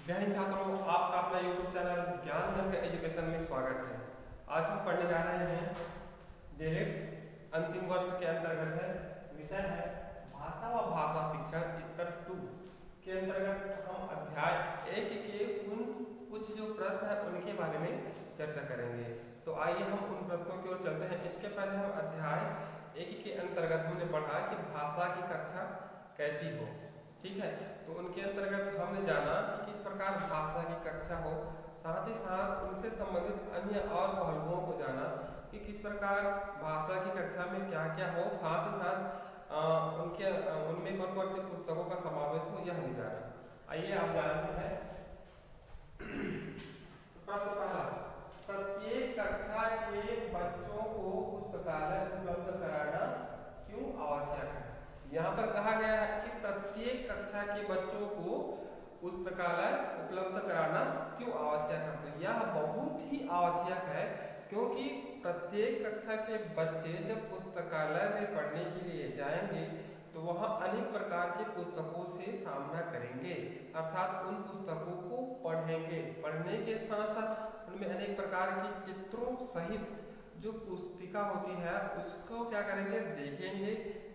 जय हिंद छात्रों, आपका अपना YouTube चैनल ज्ञान संघ एजुकेशन में स्वागत है। आज हम पढ़ने जा रहे हैं डीएलएड अंतिम वर्ष के अंतर्गत है। विषय है भाषा व भाषा शिक्षण स्तर 2 के अंतर्गत हम अध्याय 1 के उन कुछ जो प्रश्न है उनके बारे में चर्चा करेंगे। तो आइए हम उन प्रश्नों की ओर चलते हैं। इसके पहले हम अध्याय 1 के अंतर्गत हमने पढ़ा कि भाषा की कक्षा कैसी हो, ठीक है। तो उनके अंतर्गत हमने जाना कि किस प्रकार भाषा की कक्षा हो, साथ ही साथ उनसे संबंधित अन्य और पहलुओं को जाना कि किस प्रकार भाषा की कक्षा में क्या क्या हो, साथ ही साथ उनमें कौन कौन सी पुस्तकों का समावेश हो, यह भी जाना। आइए आप जानते हैं। प्रश्न पहला, प्रत्येक कक्षा के बच्चों को पुस्तकालय उपलब्ध कराना क्यों आवश्यक है। यहाँ पर कहा गया है कि प्रत्येक कक्षा के बच्चों को पुस्तकालय उपलब्ध कराना क्यों आवश्यक है। तो यह बहुत ही आवश्यक है, क्योंकि प्रत्येक कक्षा के बच्चे जब पुस्तकालय में पढ़ने के लिए जाएंगे तो वहाँ अनेक प्रकार के पुस्तकों से सामना करेंगे, अर्थात उन पुस्तकों को पढ़ेंगे। पढ़ने के साथ साथ उनमें अनेक प्रकार की चित्रों सहित जो पुस्तिका होती है उसको क्या करेंगे, देखेंगे,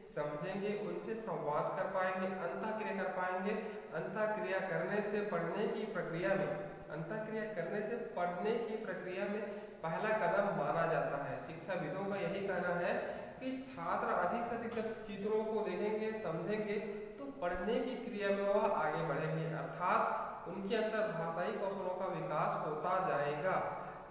समझेंगे, उनसे संवाद कर पाएंगे, अंतःक्रिया कर पाएंगे। अंतःक्रिया करने से पढ़ने की प्रक्रिया में अंतःक्रिया करने से पढ़ने की प्रक्रिया में पहला कदम माना जाता है। शिक्षाविदों का यही कहना है कि छात्र अधिक से अधिक जब चित्रों को देखेंगे, समझेंगे, तो पढ़ने की क्रिया में वह आगे बढ़ेंगे, अर्थात उनके अंदर भाषाई कौशलों का विकास होता जाएगा।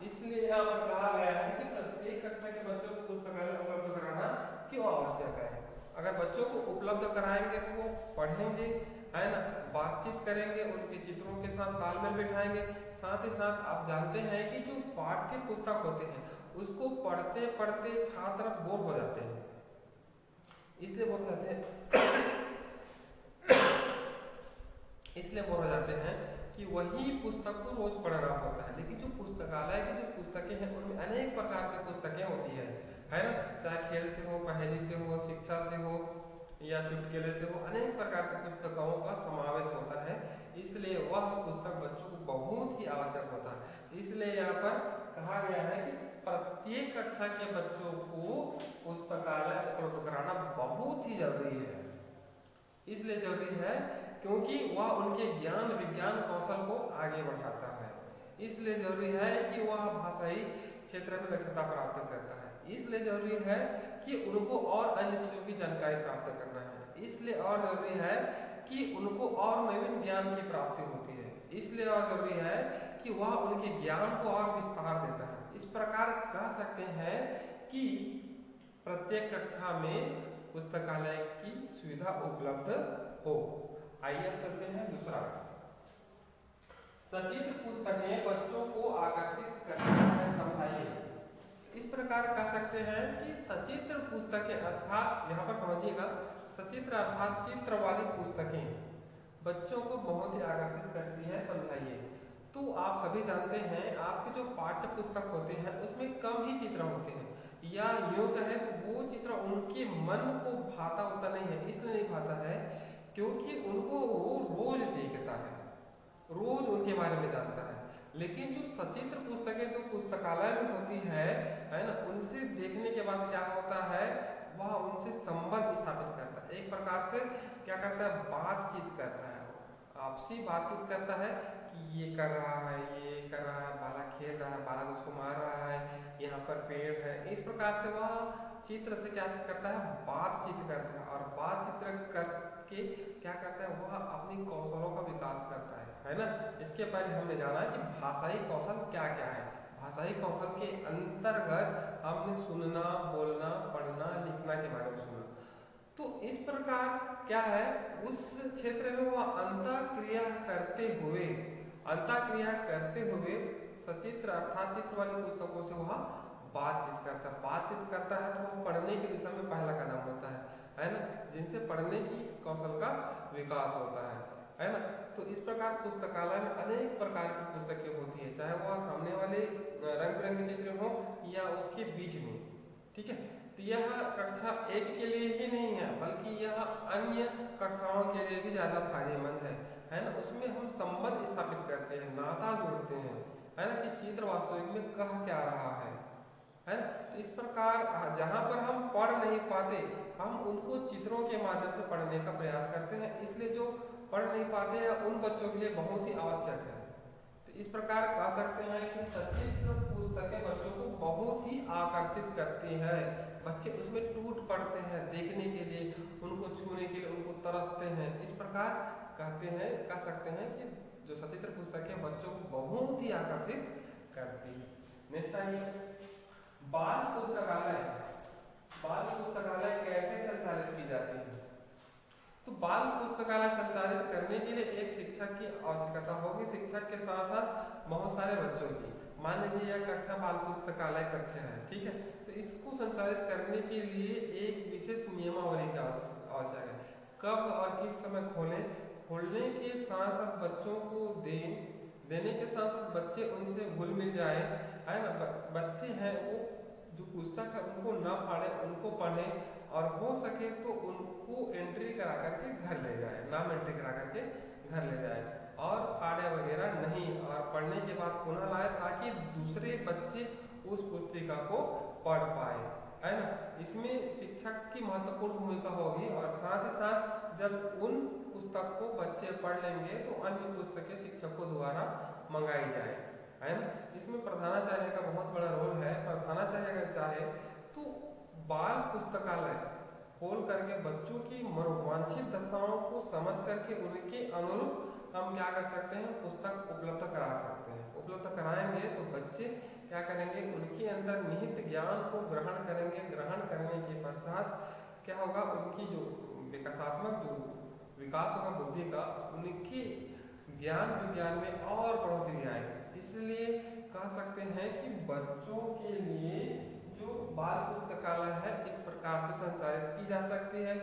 इसलिए यहाँ पर कहा गया है कि प्रत्येक कक्षा के बच्चों को पुस्तकालय उपलब्ध कराना क्यों आवश्यक है। अगर बच्चों को उपलब्ध कराएंगे तो वो पढ़ेंगे, है ना, बातचीत करेंगे, उनके चित्रों के साथ तालमेल बिठाएंगे। साथ ही साथ आप जानते हैं कि जो पाठ्य पुस्तक होते हैं उसको पढ़ते पढ़ते छात्र बोर हो जाते हैं। इसलिए बोर हो जाते हैं इसलिए बोर हो जाते हैं कि वही पुस्तक को रोज पढ़ना होता है। लेकिन जो पुस्तकालय की जो पुस्तकें हैं उनमें अनेक प्रकार की पुस्तकें होती है ना, चाहे खेल से हो, पहेली से हो, शिक्षा से हो या चुटकुले से हो, अनेक प्रकार की पुस्तकों का समावेश होता है। इसलिए वह पुस्तक बच्चों को बहुत ही आवश्यक होता है। इसलिए यहाँ पर कहा गया है कि प्रत्येक कक्षा के बच्चों को पुस्तकालय उपलब्ध कराना बहुत ही जरूरी है। इसलिए जरूरी है क्योंकि वह उनके ज्ञान विज्ञान कौशल को आगे बढ़ाता है। इसलिए जरूरी है कि वह भाषाई क्षेत्र में दक्षता प्राप्त करता है। इसलिए जरूरी है कि उनको और अन्य चीजों की जानकारी प्राप्त करना है। इसलिए और जरूरी है कि उनको और नवीन ज्ञान की प्राप्ति होती है। इसलिए और जरूरी है कि वह उनके ज्ञान को और विस्तार देता है। इस प्रकार कह सकते हैं कि प्रत्येक कक्षा में पुस्तकालय की सुविधा उपलब्ध हो। आइए अब चलते हैं दूसरा, सचित्र पुस्तकें बच्चों को आकर्षित करती हैं, समझाइए। इस प्रकार कह सकते हैं कि सचित्र पुस्तकें अर्थात यहाँ पर समझिएगा, सचित्र अर्थात चित्र वाली पुस्तकें बच्चों को बहुत ही आकर्षित करती है, समझाइए। तो आप सभी जानते हैं आपके जो पाठ्य पुस्तक होते हैं उसमें कम ही चित्र होते हैं, या यूं कहें तो वो चित्र उनके मन को भाता होता नहीं है। इसलिए नहीं भाता है क्योंकि उनको वो रोज देखता है, रोज उनके बारे में जानता है। लेकिन जो सचित्र पुस्तकें जो पुस्तकालय में होती है ना, उनसे देखने के बाद क्या होता है, वह उनसे संबंध स्थापित करता है। एक प्रकार से क्या करता है, बातचीत करता है, आपसी बातचीत करता है कि ये कर रहा है, ये कर रहा है, बाला खेल रहा है, बालक उसको मार रहा है, यहाँ पर पेड़ है। इस प्रकार से वह चित्र से क्या करता है, बातचीत करता है, और बातचीत करके क्या करता है, वह अपनी कौशलों का विकास करता है ना। इसके पहले हमने जाना कि भाषाई कौशल क्या क्या है। भाषाई कौशल के अंतर्गत हमने सुनना, बोलना, पढ़ना, लिखना के बारे में सुना। तो इस प्रकार क्या है, उस क्षेत्र में वह अंतःक्रिया करते हुए सचित्र अर्थात चित्र वाली पुस्तकों से वह बातचीत करता है तो वह पढ़ने की दिशा में पहला कदम होता है ना, जिनसे पढ़ने की कौशल का विकास होता है ना। तो इस प्रकार पुस्तकालय में अनेक प्रकार की पुस्तकें होती है, चाहे वह सामने वाले रंग बिरंगे चित्र हो या उसके बीच में, ठीक है। तो यह कक्षा 1 के लिए ही नहीं है, बल्कि यह अन्य कक्षाओं के लिए भी ज्यादा फायदेमंद है ना। उसमें हम संबंध स्थापित है ना, कि चित्र वास्तविक में कह क्या रहा है ना। तो इस प्रकार जहाँ पर हम पढ़ नहीं पाते, हम उनको चित्रों के माध्यम से पढ़ने का प्रयास करते हैं, इसलिए जो पढ़ नहीं पाते हैं उन बच्चों के लिए बहुत ही आवश्यक है। तो इस प्रकार कह सकते हैं कि सचित्र पुस्तकें बच्चों को बहुत ही आकर्षित करती है, बच्चे उसमें टूट पड़ते हैं देखने के लिए, उनको छूने के लिए उनको तरसते हैं। इस प्रकार कह सकते हैं कि जो सचित्र पुस्तकें बच्चों को बहुत ही आकर्षित करती है। नेक्स्ट आइए, बाल पुस्तकालय। बाल पुस्तकालय कैसे संचालित की जाती है? तो बाल पुस्तकालय संचालित करने के लिए एक शिक्षक की आवश्यकता होगी, शिक्षक के साथ साथ बहुत सारे बच्चों की। मान लीजिए यह कक्षा बाल पुस्तकालय कक्षा है, ठीक है, तो इसको संचालित करने के लिए एक विशेष नियमावली की आवश्यक है। कब और किस समय खोलें, खोलने के साथ साथ बच्चों को देने के साथ साथ बच्चे उनसे घुल मिल जाए, है ना, बच्चे हैं वो जो पुस्तक है उनको न फाड़े, उनको पढ़े, और हो सके तो उनको एंट्री करा करके घर ले जाए, नाम एंट्री करा करके घर ले जाए, और फाड़े वगैरह नहीं, और पढ़ने के बाद पुनः लाए ताकि दूसरे बच्चे उस पुस्तिका को पढ़ पाए, है ना। इसमें शिक्षक की महत्वपूर्ण भूमिका होगी, और साथ ही साथ जब उन पुस्तक को बच्चे पढ़ लेंगे तो अन्य पुस्तकें शिक्षकों द्वारा मंगाई जाए, है ना। इसमें प्रधानाचार्य का बहुत बड़ा रोल है। प्रधानाचार्य अगर चाहे तो बाल पुस्तकालय खोल करके बच्चों की मनोवांछित दशाओं को समझ करके उनके अनुरूप हम क्या कर सकते हैं, पुस्तक उपलब्ध करा सकते हैं। उपलब्ध कराएंगे तो बच्चे क्या करेंगे, उनके अंदर निहित ज्ञान को ग्रहण करेंगे, ग्रहण करने के पश्चात क्या होगा, उनकी जो विकासात्मक जो विकास होगा बुद्धि का, उनके ज्ञान विज्ञान में और बढ़ोतरी आएगी। इसलिए कह सकते हैं कि बच्चों के लिए जो बाल पुस्तकालय है इस प्रकार से संचालित की जा सकती है।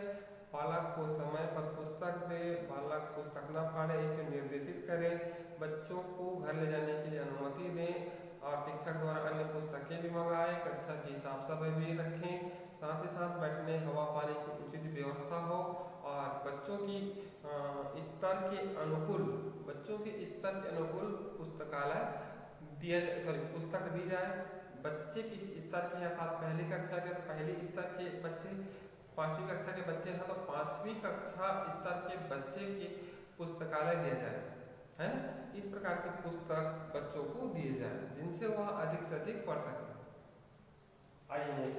बालक को समय पर पुस्तक दे, बालक पुस्तक न फाड़े इसे निर्देशित करें, बच्चों को घर ले जाने के लिए अनुमति दें, और शिक्षक द्वारा अन्य पुस्तकें भी मंगाएं, कक्षा की साफ सफाई भी रखें, साथ ही साथ बैठने हवा पानी की उचित व्यवस्था हो, और बच्चों की स्तर के अनुकूल, बच्चों के स्तर के अनुकूल पुस्तकालय पुस्तक दी जाए। बच्चे किस स्तर के हैं, अर्थात पहली कक्षा के तो पहली स्तर के बच्चे, 5वीं कक्षा के बच्चे हैं तो 5वीं कक्षा स्तर के बच्चे के पुस्तकालय दिया जाए, है ना। इस प्रकार की पुस्तक बच्चों को दिए जाए जिनसे वह अधिक से अधिक पढ़ सके। आइए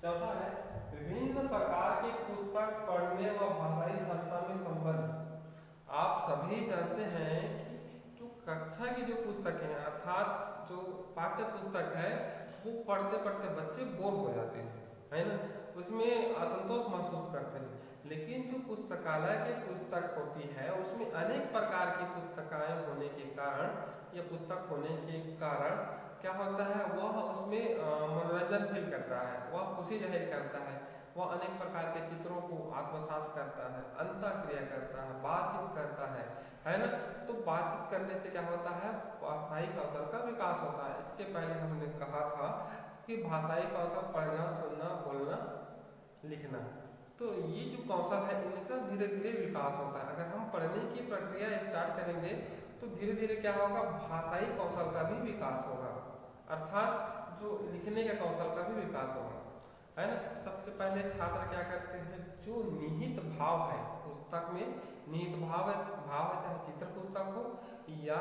चौथा है विभिन्न प्रकार की पुस्तक पढ़ने व भाषाई क्षमता में संबंध। आप सभी जानते हैं कि जो कक्षा की जो पुस्तकें हैं, अर्थात जो पाठ्य पुस्तक है, वो पढ़ते पढ़ते बच्चे बोर हो जाते हैं, है ना, उसमें असंतोष महसूस करते हैं। लेकिन जो पुस्तकालय की पुस्तक होती है उसमें अनेक प्रकार की पुस्तकें होने के कारण, या पुस्तक होने के कारण क्या होता है, वह उसमें मनोरंजन फील करता है, वह खुशी जाहिर करता है, वह अनेक प्रकार के चित्रों को आत्मसात करता है, अंतःक्रिया करता है, बातचीत करता है ना। तो बातचीत करने से क्या होता है, भाषाई कौशल का विकास होता है। इसके पहले हमने कहा था कि भाषाई कौशल पढ़ना, सुनना, बोलना, लिखना, तो ये जो कौशल है इनका धीरे धीरे विकास होता है। अगर हम पढ़ने की प्रक्रिया स्टार्ट करेंगे तो धीरे धीरे क्या होगा, भाषाई कौशल का भी विकास होगा, अर्थात जो लिखने के कौशल का भी विकास होगा, है ना। सबसे पहले छात्र क्या करते हैं, जो निहित भाव है पुस्तक में, निहित भाव है चाहे चित्र पुस्तक हो या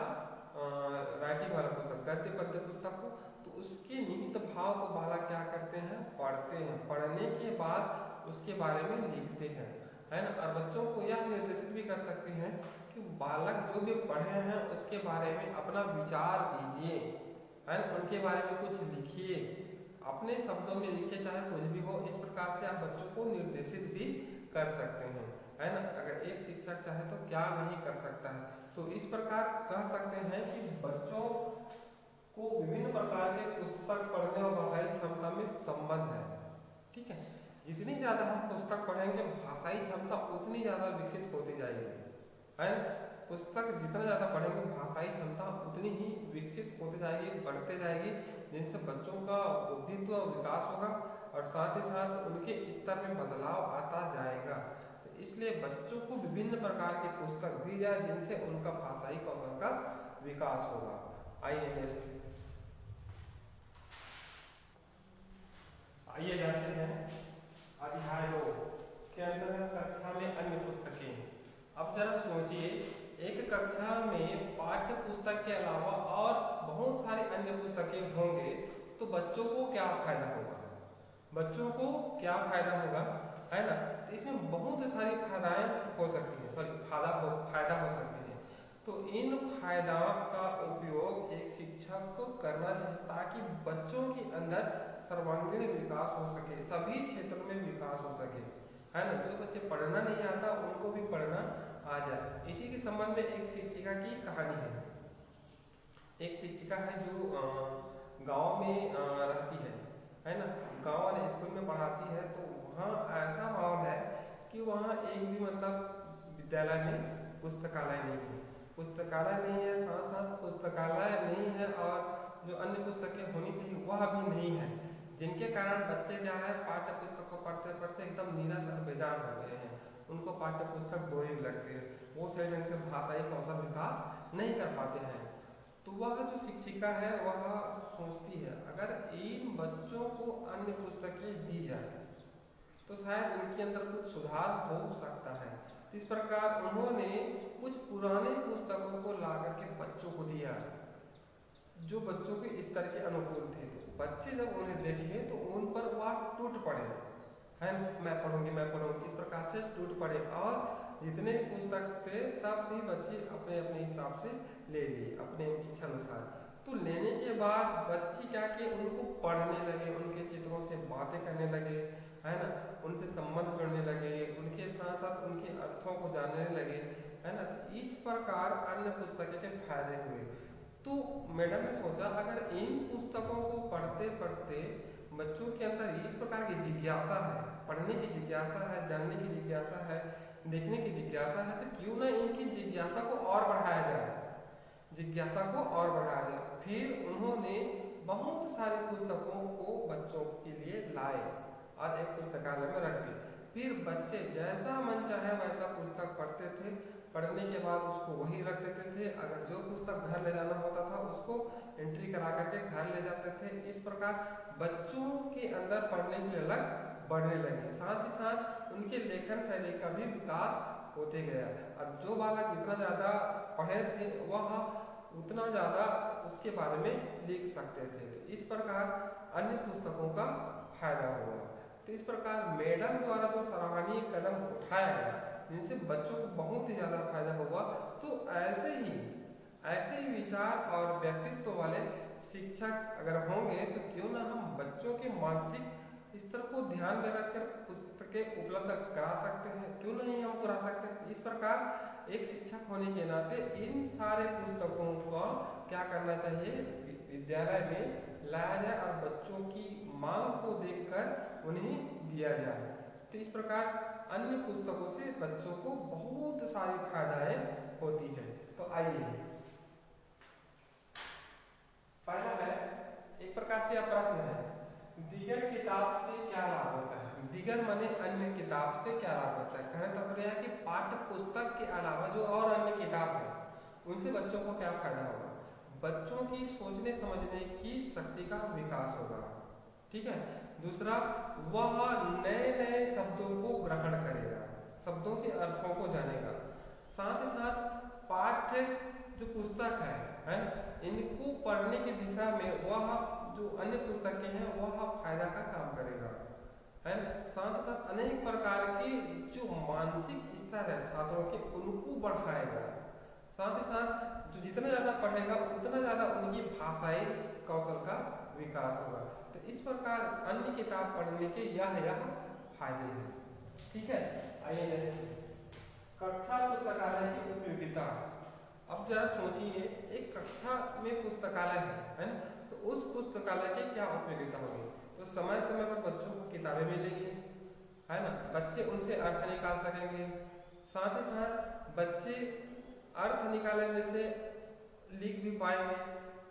राइटिंग वाला पुस्तक, गद्य पद्य पुस्तक हो, तो उसके निहित भाव को बालक क्या करते हैं, पढ़ते हैं, पढ़ने के बाद उसके बारे में लिखते हैं, है ना। और बच्चों को यह निर्देशित भी कर सकते हैं कि बालक जो भी पढ़े हैं उसके बारे में अपना विचार दीजिए, है ना, उनके बारे में कुछ लिखिए, अपने शब्दों में लिखिए, चाहे कुछ भी हो। इस प्रकार से आप बच्चों को निर्देशित भी कर सकते हैं, है ना। अगर एक शिक्षक चाहे तो क्या नहीं कर सकता है। तो इस प्रकार कह सकते हैं कि बच्चों को विभिन्न प्रकार के पुस्तक पढ़ने और भाषाई क्षमता में संबंध है, ठीक है। जितनी ज्यादा हम पुस्तक पढ़ेंगे भाषाई क्षमता उतनी ज्यादा विकसित होती जाएगी, है ना। पुस्तक जितना ज़्यादा पढ़ेंगे भाषाई क्षमता उतनी ही विकसित होती जाएगी, बढ़ते जाएगी, जिनसे बच्चों का बुद्धित्व विकास होगा और साथ ही साथ उनके स्तर में बदलाव आता जाएगा। तो इसलिए बच्चों को विभिन्न प्रकार की पुस्तक दी जाए जिनसे उनका भाषाई कौशल का विकास होगा। आइए नेक्स्ट, आइए जानते हैं अध्याय 2 के अंतर्गत कक्षा में अन्य पुस्तकें। अब जरा सोचिए, एक कक्षा में पाठ्य पुस्तक के अलावा और बहुत सारी अन्य पुस्तकें होंगे तो बच्चों को क्या फायदा होगा? बच्चों को क्या फायदा होगा, है ना? तो इसमें बहुत सारी फायदाएं हो सकती हैं, सॉरी फायदा हो सकती है। तो इन फायदाओं का उपयोग एक शिक्षक को करना चाहिए ताकि बच्चों के अंदर सर्वांगीण विकास हो सके, सभी क्षेत्रों में विकास हो सके, है ना? जो बच्चे पढ़ना नहीं आता उनको भी पढ़ना आ जाए। इसी के संबंध में एक शिक्षिका की कहानी है। एक शिक्षिका है जो गांव में रहती है ना? गांव वाले स्कूल में पढ़ाती है। तो वहाँ ऐसा माहौल है कि वहाँ एक भी मतलब विद्यालय में पुस्तकालय नहीं है। पुस्तकालय नहीं है, साथ साथ पुस्तकालय नहीं है और जो अन्य पुस्तकें होनी चाहिए वह भी नहीं है, जिनके कारण बच्चे क्या है पाठ्य पुस्तक को पढ़ते पढ़ते एकदम निराश और बेजार हो गए हैं। उनको पाठ्य पुस्तक बोरिंग लगती है, वो सही ढंग से भाषाई कौशल विकास नहीं कर पाते हैं। तो वह जो शिक्षिका है वह सोचती है अगर इन बच्चों को अन्य पुस्तकें दी जाए तो शायद इनके अंदर कुछ सुधार हो सकता है। तो इस प्रकार उन्होंने कुछ पुराने पुस्तकों को ला करके बच्चों को दिया जो बच्चों के स्तर के अनुकूल थे। तो बच्चे जब उन्हें देखे तो उन पर वह टूट पड़े, है मैं पढ़ूंगी इस प्रकार से टूट पड़े और जितने पुस्तक थे सब भी बच्चे अपने अपने हिसाब से ले लिए अपने इच्छा अनुसार। तो लेने के बाद बच्चे क्या किए, उनको पढ़ने लगे, उनके चित्रों से बातें करने लगे, है ना? उनसे संबंध जोड़ने लगे, उनके साथ साथ उनके अर्थों को जानने लगे, है ना? तो इस प्रकार अन्य पुस्तकें के फायदे हुए। तो मैडम ने सोचा अगर इन पुस्तकों को पढ़ते पढ़ते बच्चों के अंदर इस प्रकार की जिज्ञासा है, पढ़ने की जिज्ञासा है, जानने की जिज्ञासा है, देखने की जिज्ञासा है, तो क्यों ना इनकी जिज्ञासा को और बढ़ाया जाए, जिज्ञासा को और बढ़ाया जाए। फिर उन्होंने बहुत सारी पुस्तकों को बच्चों के लिए लाए और एक पुस्तकालय में रख दी। फिर बच्चे जैसा मन चाहे वैसा पुस्तक पढ़ते थे, पढ़ने के बाद उसको वही रख देते थे। अगर जो पुस्तक घर ले जाना होता था उसको एंट्री करा करके घर ले जाते थे। इस प्रकार बच्चों के अंदर पढ़ने की ललक बढ़ने लगी, साथ ही साथ उनके लेखन शैली का भी विकास होते गया। और जो बालक जितना ज़्यादा पढ़े थे वह उतना ज़्यादा उसके बारे में लिख सकते थे। तो इस प्रकार अन्य पुस्तकों का फायदा हुआ। तो इस प्रकार मैडम द्वारा जो सराहनीय कदम उठाया गया जिनसे बच्चों को बहुत ही ज़्यादा फायदा हुआ। तो ऐसे ही विचार और व्यक्तित्व वाले शिक्षक अगर होंगे तो क्यों ना हम बच्चों के मानसिक स्तर को ध्यान में रखकर पुस्तकें उपलब्ध करा सकते हैं, क्यों नहीं हम करा सकते हैं। इस प्रकार एक शिक्षक होने के नाते इन सारे पुस्तकों का क्या करना चाहिए, विद्यालय में लाया जाए और बच्चों की मांग को देखकर उन्हें दिया जाए। तो इस प्रकार अन्य पुस्तकों से बच्चों को बहुत सारी फायदाएं होती है। तो आइए पहला है, एक प्रकार से प्रश्न है, दिगर किताब से क्या लाभ होता है? दिगर माने अन्य किताब से क्या लाभ होता है? कहने तात्पर्य है कि पाठ्य पुस्तक के अलावा जो और अन्य किताब है उनसे बच्चों को क्या फायदा होगा? बच्चों की सोचने समझने की शक्ति का विकास होगा, ठीक है। दूसरा, वह नए नए शब्दों को ग्रहण करेगा, शब्दों के अर्थों को जानेगा। साथ ही साथ पाठ्य जो पुस्तक है इनको पढ़ने की दिशा में वह जो अन्य पुस्तकें हैं वह फायदा का काम करेगा, है। साथ ही साथ अनेक प्रकार के जो मानसिक स्तर है छात्रों के उनको बढ़ाएगा। साथ ही साथ जो जितना ज़्यादा पढ़ेगा उतना ज़्यादा उनकी भाषाई कौशल का विकास होगा। तो इस प्रकार अन्य किताब पढ़ने के यह फायदे हैं, ठीक है। आइए नेक्स्ट, कक्षा पुस्तकालय की उपयोगिता। अब जरा सोचिए, एक कक्षा में पुस्तकालय है ना? तो उस पुस्तकालय की क्या उपयोगिता होगी? तो समय समय पर बच्चों को किताबें मिलेगी, है ना? बच्चे उनसे अर्थ निकाल सकेंगे। साथ ही साथ बच्चे अर्थ निकालने में से लिख भी पाएंगे,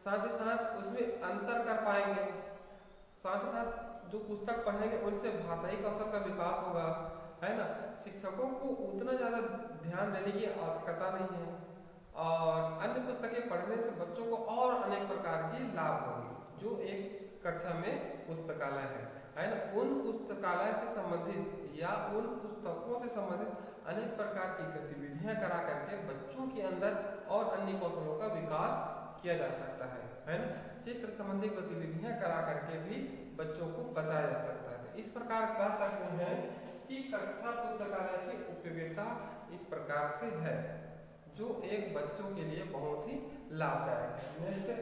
साथ ही साथ उसमें अंतर कर पाएंगे। साथ ही साथ जो पुस्तक पढ़ेंगे उनसे भाषाई कौशल का विकास होगा, है ना? शिक्षकों को उतना ज़्यादा ध्यान देने की आवश्यकता नहीं है, और अन्य पुस्तकें पढ़ने से बच्चों को और अनेक प्रकार की लाभ होगी। जो एक कक्षा में पुस्तकालय है ना, उन पुस्तकालय से संबंधित या उन पुस्तकों से संबंधित अनेक प्रकार की गतिविधियां करा करके बच्चों के अंदर और अन्य कौशलों का विकास किया जा सकता है ना। चित्र संबंधी गतिविधियां करा करके भी बच्चों को बताया जा सकता है। इस प्रकार कह सकते हैं कि कक्षा पुस्तकालय की उपयोगिता इस प्रकार से है, जो एक बच्चों के लिए बहुत ही लाभदायक है।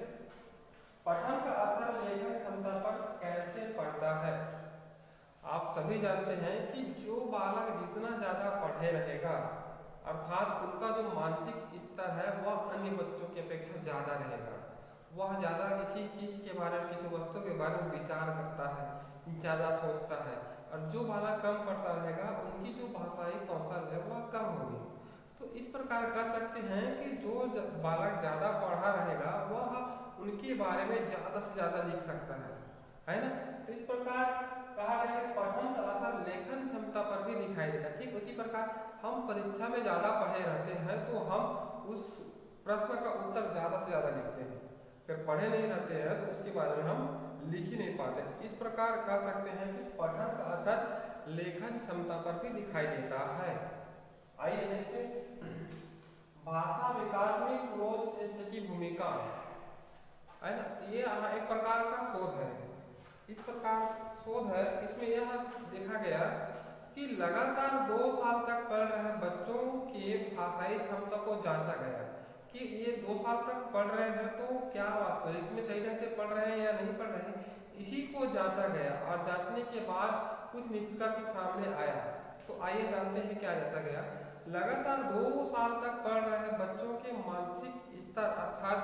पठन का असर लेखन क्षमता पर कैसे पड़ता है? आप सभी जानते हैं कि जो बालक जितना ज्यादा पढ़े रहेगा, अर्थात उनका जो मानसिक स्तर है वह अन्य बच्चों की अपेक्षा ज्यादा रहेगा। वह ज्यादा किसी चीज के बारे में, किसी वस्तु के बारे में विचार करता है, ज्यादा सोचता है। और जो बालक कम पढ़ता रहेगा उनकी जो भाषाई कौशल है वह कम होगी। तो इस प्रकार कह सकते हैं कि जो बालक ज्यादा पढ़ा रहेगा वह उनके बारे में ज्यादा से ज्यादा लिख सकता है ना। तो इस प्रकार कहा गया कि पठन का असर लेखन क्षमता पर भी दिखाई देता है। ठीक उसी प्रकार हम परीक्षा में ज्यादा पढ़े रहते हैं तो हम उस प्रश्न का उत्तर ज्यादा से ज्यादा लिखते हैं, अगर पढ़े नहीं रहते हैं तो उसके बारे में हम लिख ही नहीं पाते। इस प्रकार कह सकते हैं कि पठन का असर लेखन क्षमता पर भी दिखाई देता है। आइए देखते भाषा विकास में क्लोज टेस्ट की भूमिका है ना। ये एक प्रकार का शोध है। इस प्रकार शोध है, इसमें यह देखा गया कि लगातार 2 साल तक पढ़ रहे बच्चों के भाषाई क्षमता को जांचा गया कि ये 2 साल तक पढ़ रहे हैं तो क्या वास्तविक में सही ढंग से पढ़ रहे हैं या नहीं पढ़ रहे हैं, इसी को जांचा गया। और जांचने के बाद कुछ निष्कर्ष सामने आया। तो आइए जानते हैं क्या जांचा गया। लगातार 2 साल तक पढ़ रहे बच्चों के मानसिक स्तर अर्थात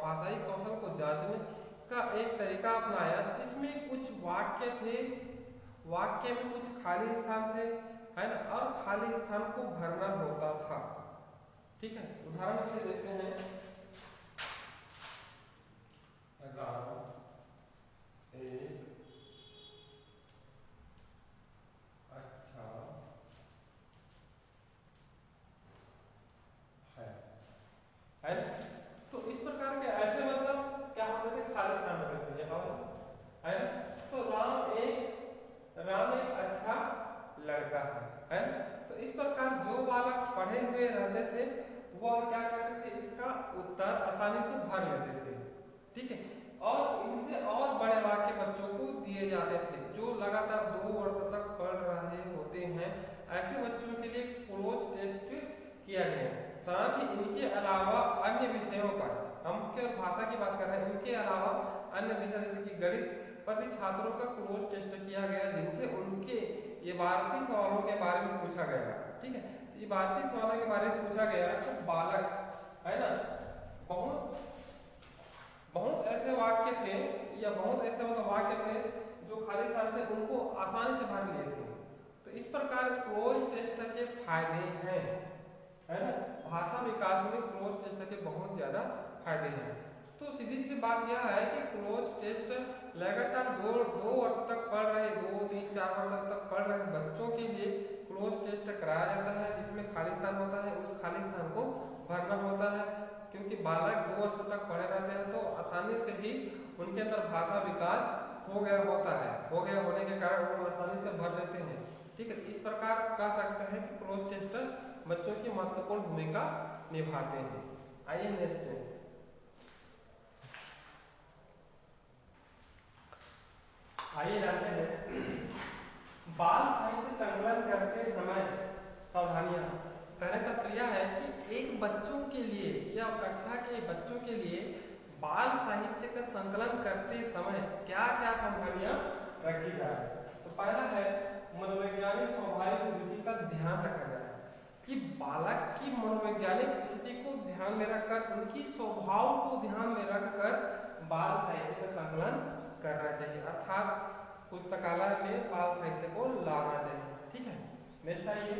भाषाई कौशल को जांचने का एक तरीका अपनाया, जिसमें कुछ वाक्य थे, वाक्य में कुछ खाली स्थान थे, है ना, और खाली स्थान को भरना होता था। ठीक है, उदाहरण के लिए देखते हैं। राम एक अच्छा है ना? तो इस प्रकार के ऐसे मतलब क्या होते थे, खाली स्थान होते थे, है ना। तो राम एक अच्छा लड़का है ना। तो इस प्रकार जो बालक पढ़े हुए रहते थे वह क्या करते थे, इसका उत्तर आसानी से भर लेते थे। ठीक है, और इनसे और बड़े वाक्य बच्चों को दिए जाते थे जो लगातार 2 वर्ष तक पढ़ रहे होते हैं। ऐसे बच्चों के लिए क्लोज टेस्ट किया गया। साथ ही इनके अलावा अन्य विषयों पर, हम केवल भाषा की बात कर रहे हैं, इनके अलावा अन्य विषय जैसे कि गणित पर भी छात्रों का क्लोज टेस्ट किया गया, जिनसे उनके इबारती सवालों के बारे में पूछा गया। ठीक है, तो इबारती सवालों के बारे में पूछा गया तो बालक है ना, बहुत बहुत ऐसे वाक्य थे या बहुत ऐसे मतलब वाक्य थे जो खाली स्थान थे उनको आसानी से भर लिए थे। तो इस प्रकार क्लोज टेस्ट के फायदे हैं, है ना। भाषा विकास में क्लोज टेस्ट के बहुत ज्यादा फायदे हैं। तो सीधी सी बात यह है कि क्लोज टेस्ट लगातार दो वर्ष तक पढ़ रहे, 2, 3, 4 वर्ष तक पढ़ रहे बच्चों के लिए क्लोज टेस्ट कराया जाता है, जिसमें खाली स्थान होता है, उस खाली स्थान को भरना होता है। क्योंकि बालक 2 वर्ष तक पढ़े रहते हैं तो आसानी से ही उनके अंदर भाषा विकास हो गया होता है, हो गया होने के कारण वो आसानी से भर लेते हैं। ठीक है, इस प्रकार कह सकते हैं कि क्लोज टेस्ट बच्चों की महत्वपूर्ण भूमिका निभाते हैं। आइए नेक्स्ट आइए जानते हैं बाल साहित्य संकलन करते समय सावधानियां। कहने का तात्पर्य है कि एक बच्चों के लिए या कक्षा के बच्चों के लिए बाल साहित्य का संकलन करते समय क्या क्या सावधानियां रखी जाए। तो पहला है मनोवैज्ञानिक स्वाभाविक रुचि का ध्यान रखा जाए कि बालक की मनोवैज्ञानिक स्थिति को ध्यान में रखकर, उनकी स्वभाव को ध्यान में रखकर बाल साहित्य का संकलन करना चाहिए, अर्थात पुस्तकालय में बाल साहित्य को लाना चाहिए। ठीक है, नेक्स्ट आइए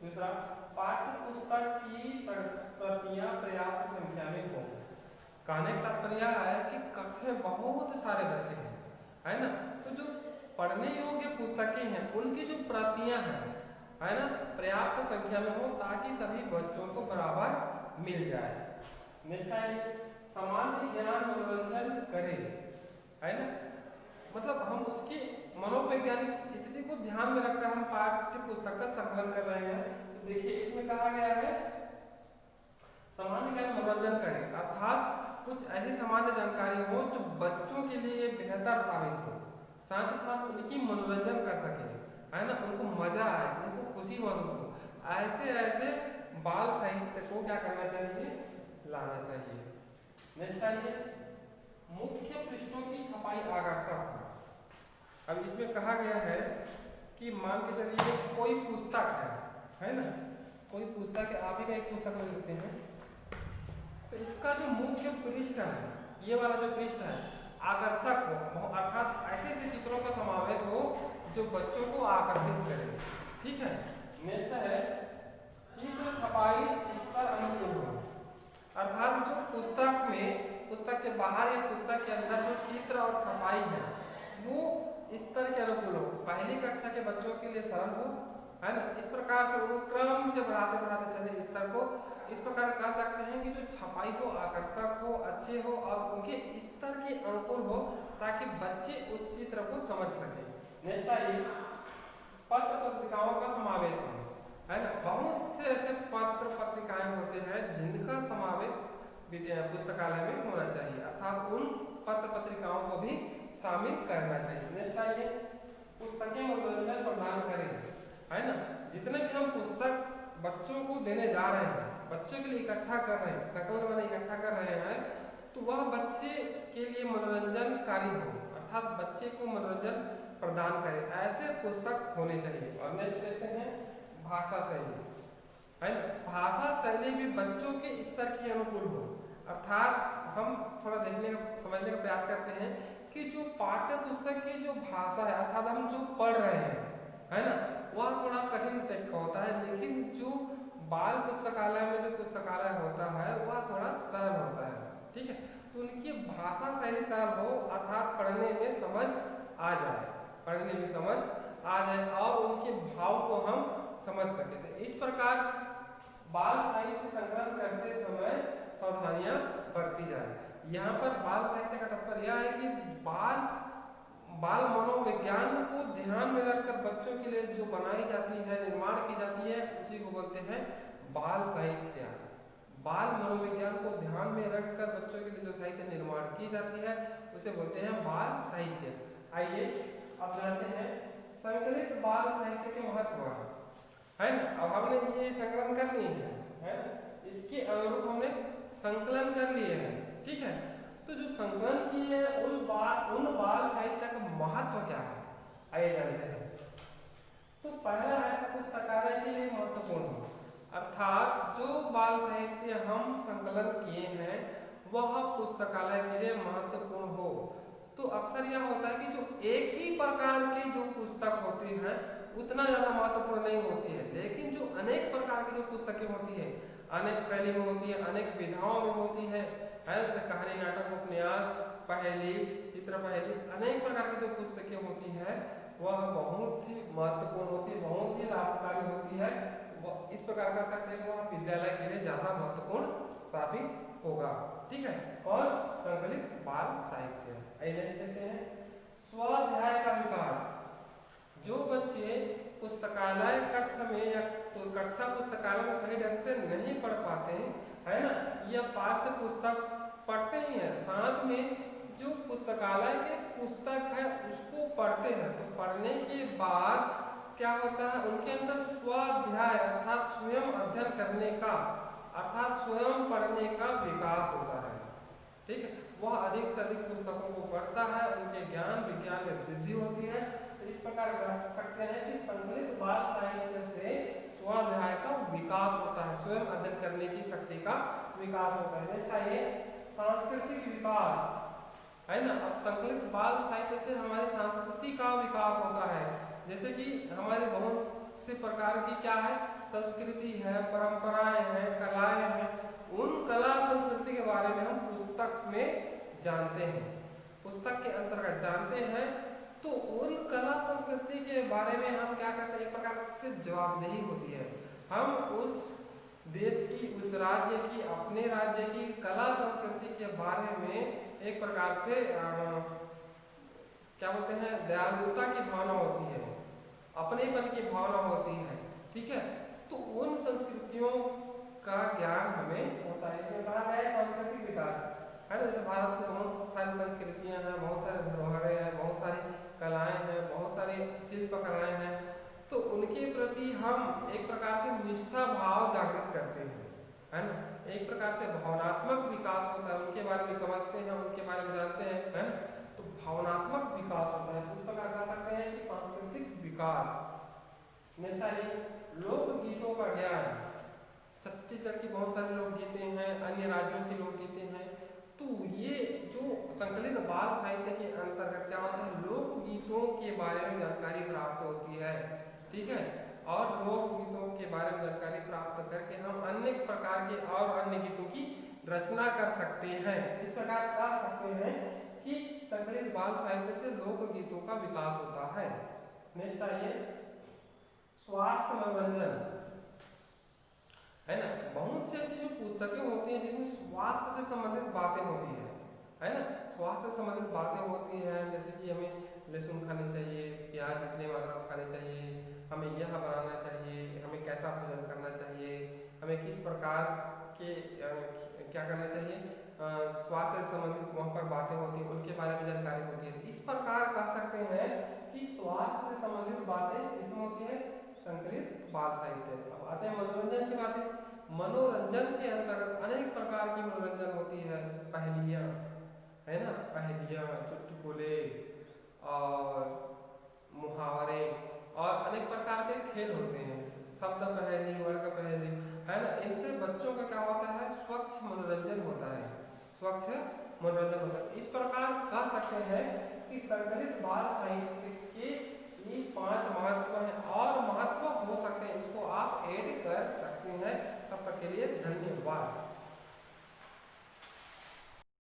दूसरा, पाठ्य पुस्तक की प्रतियां पर्याप्त संख्या में हो। कहने का तात्पर्य है कि कक्षा में बहुत सारे बच्चे हैं, है ना, तो जो पढ़ने योग्य पुस्तकें हैं उनकी जो प्रतियां हैं, है ना, पर्याप्त संख्या में हो ताकि सभी बच्चों को बराबर मिल जाए। नेक्स्ट है सामान्य ज्ञान मनोरंजन करे, है ना, मतलब हम उसकी मनोवैज्ञानिक स्थिति को ध्यान में रखकर हम पाठ्य पुस्तक का संकलन कर रहे हैं। तो देखिए इसमें कहा गया है सामान्य ज्ञान मनोरंजन करे, अर्थात कुछ ऐसी सामान्य जानकारी हो जो बच्चों के लिए बेहतर साबित हो, साथ ही साथ उनकी मनोरंजन कर सके, है ना, उनको मजा आए, उनको खुशी महसूस हो। ऐसे ऐसे बाल साहित्य को क्या करना चाहिए, लाना चाहिए। नेक्स्ट आइए मुख्य पृष्ठों की छपाई आकर्षक हो। अब इसमें कहा गया है कि मान के चलिए कोई पुस्तक है ना, कोई पुस्तक है, आप ही का एक पुस्तक में लिखते हैं, तो इसका जो मुख्य पृष्ठ है, ये वाला जो पृष्ठ है आकर्षक हो, अर्थात ऐसे ऐसे चित्रों का समावेश हो जो बच्चों को आकर्षित करे। ठीक है। नेक्स्ट है चित्र छपाई स्तर अनुकूल हो, अर्थात जो पुस्तक में, पुस्तक के बाहर या पुस्तक के अंदर जो चित्र और छपाई है वो स्तर के अनुकूल हो, पहली कक्षा के बच्चों के लिए सरल हो, है ना, इस प्रकार से वो क्रम से बढ़ाते बढ़ाते चले स्तर को। इस प्रकार कह सकते हैं कि जो छपाई हो आकर्षक हो, अच्छे हो और उनके स्तर के अनुकूल हो, ताकि बच्चे उस चित्र को समझ सके। नेक्स्ट आइए पत्र पत्रिकाओं का समावेश है ना, बहुत से ऐसे पत्र पत्रिकाएं होते हैं जिनका समावेश पुस्तकालय में होना चाहिए, अर्थात उन पत्र पत्रिकाओं को भी शामिल करना चाहिए। नेक्स्ट आइए पुस्तकें मनोरंजन प्रदान करें, है ना, जितने भी हम पुस्तक बच्चों को देने जा रहे हैं, बच्चों के लिए इकट्ठा कर रहे हैं, संकलन वाले इकट्ठा कर रहे हैं, तो वह बच्चे के लिए मनोरंजनकारी हो, अर्थात बच्चे को मनोरंजन प्रदान करे, ऐसे पुस्तक होने चाहिए। और नेक्स्ट लेते हैं भाषा शैली, है ना, भाषा शैली भी बच्चों के स्तर के अनुकूल हो, अर्थात हम थोड़ा देखने का समझने का प्रयास करते हैं कि जो पाठ्य पुस्तक की जो भाषा है, अर्थात हम जो पढ़ रहे हैं, है ना, वह थोड़ा कठिन टाइप का होता है, लेकिन जो बाल पुस्तकालय में जो पुस्तकालय होता है वह थोड़ा सरल होता है। ठीक है, तो उनकी भाषा शैली सरल हो, अर्थात पढ़ने में समझ आ जाए, पढ़ने में समझ आ जाए और उनके भाव को हम समझ सके। तो इस प्रकार बाल साहित्य संकलन करते समय सावधानियां बरती जाए। यहाँ पर बाल साहित्य का तात्पर्य यह है कि बाल मनोविज्ञान को ध्यान में रखकर बच्चों के लिए जो बनाई जाती है, निर्माण की जाती है, उसी को बोलते हैं बाल साहित्य। बाल मनोविज्ञान को ध्यान में रखकर बच्चों के लिए जो साहित्य निर्माण की जाती है उसे बोलते हैं बाल साहित्य। आइए अब जानते हैं संकलित बाल साहित्य के महत्व, है ना। अब हमने ये संकलन कर लिए हैं, है ना, इसके अनुरूप हमने संकलन कर लिए हैं। ठीक है, तो जो संकलन किए हैं उन बाल साहित्य का महत्व क्या है, आइए जानते हैं। तो पहला है पुस्तकालय के लिए महत्वपूर्ण, अर्थात जो बाल साहित्य हम संकलन किए हैं वह पुस्तकालय के लिए महत्वपूर्ण हो। तो अक्सर यह होता है कि जो एक ही प्रकार की जो पुस्तक होती है उतना ज़्यादा महत्वपूर्ण नहीं होती है, लेकिन जो अनेक प्रकार की जो पुस्तकें होती है, अनेक शैली में होती है, अनेक विधाओं में होती है, जैसे कहानी, नाटक, उपन्यास, पहेली, चित्र पहेली, अनेक प्रकार की जो पुस्तकें होती है वह बहुत ही महत्वपूर्ण होती है, बहुत ही लाभकारी होती है। इस प्रकार का सकते हैं कि वह विद्यालय के लिए ज़्यादा महत्वपूर्ण साबित होगा। ठीक है, और संकलित बाल साहित्य आइए देखते हैं स्वाध्याय का विकास। जो बच्चे पुस्तकालय कक्षा में या तो कक्षा पुस्तकालय में सही ढंग से नहीं पढ़ पाते हैं, है ना, या पाठ्य पुस्तक पढ़ते ही हैं, साथ में जो पुस्तकालय के पुस्तक है उसको पढ़ते हैं, तो पढ़ने के बाद क्या होता है उनके अंदर स्वाध्याय अर्थात स्वयं अध्ययन करने का, अर्थात स्वयं पढ़ने का विकास होता है। ठीक है, वह अधिक से अधिक पुस्तकों को पढ़ता है, उनके ज्ञान विज्ञान में वृद्धि होती है। तो इस प्रकार कह सकते हैं कि संकलित बाल साहित्य से स्वाध्याय का विकास होता है, स्वयं अध्ययन करने की शक्ति का विकास होता है। जैसा ये सांस्कृतिक विकास, है ना, अब संकलित बाल साहित्य से हमारी संस्कृति का विकास होता है, जैसे कि हमारे बहुत से प्रकार की क्या है संस्कृति है, परंपराएं हैं, कलाएं हैं, उन कला संस्कृति के बारे में हम पुस्तक में जानते हैं, पुस्तक के अंतर्गत जानते हैं। तो उन कला संस्कृति के बारे में हम क्या करते हैं, एक प्रकार से जवाबदेही होती है, हम उस देश की, उस राज्य की, अपने राज्य की कला संस्कृति के बारे में एक प्रकार से क्या बोलते हैं, दयालुता की भावना होती है, अपनेपन की भावना होती है। ठीक है, तो उन संस्कृतियों का ज्ञान हमें होता है। इसमें कहा गया है सांस्कृतिक विकास है ना, जैसे भारत में बहुत सारी संस्कृतियां हैं, बहुत सारे धरोहरें हैं, बहुत सारी कलाएं हैं, बहुत सारी शिल्प कलाएं हैं, तो उनके प्रति हम एक प्रकार से निष्ठा भाव जागृत करते हैं, है ना। एक प्रकार से भावनात्मक विकास होता है, उनके बारे में समझते हैं, उनके बारे में जानते हैं, है ना। तो भावनात्मक विकास होता है, उस प्रकार कह सकते हैं कि सांस्कृतिक विकास। नेक्स्ट आइए लोकगीतों का ज्ञान। छत्तीसगढ़ की बहुत सारे लोकगीतें हैं, अन्य राज्यों की लोकगीतें हैं, तो ये जो संकलित बाल साहित्य के अंतर्गत क्या होता है, लोकगीतों के बारे में जानकारी प्राप्त होती है। ठीक है, और लोकगीतों के बारे में जानकारी प्राप्त करके हम अन्य प्रकार के और अन्य गीतों की रचना कर सकते हैं। इस प्रकार कह सकते हैं कि संकलित बाल साहित्य से लोकगीतों का विकास होता है। नेक्स्ट आइए स्वास्थ्य मनोरंजन, है ना। बहुत से ऐसी जो पुस्तकें होती हैं जिसमें स्वास्थ्य से संबंधित बातें होती है ना। स्वास्थ्य से संबंधित बातें होती हैं, जैसे कि हमें लहसुन खानी चाहिए, प्याज कितनी मात्रा में खानी चाहिए, हमें यह बनाना चाहिए, हमें कैसा भोजन करना चाहिए, हमें किस प्रकार के क्या करना चाहिए, स्वास्थ्य से संबंधित वहाँ पर बातें होती हैं, उनके बारे में जानकारी होती है। इस प्रकार कह सकते हैं कि स्वास्थ्य से संबंधित बातें इसमें होती है संकलित बाल साहित्य। अब आते हैं मनोरंजन की बातें। मनोरंजन के अंतर्गत अनेक प्रकार की मनोरंजन होती है, जैसे पहेलियाँ, है ना, पहेलियाँ, चुटकुले और मुहावरे और अनेक प्रकार के खेल होते हैं, शब्द पहेली, वर्ग पहेली, है ना। इनसे बच्चों का क्या होता है, स्वच्छ मनोरंजन होता है, स्वच्छ मनोरंजन होता है। इस प्रकार कह सकते हैं कि संकलित बाल साहित्य के ये 5 महत्व हैं, और महत्व हो सकते हैं, इसको आप ऐड कर सकते हैं। तब तक के लिए धन्यवाद।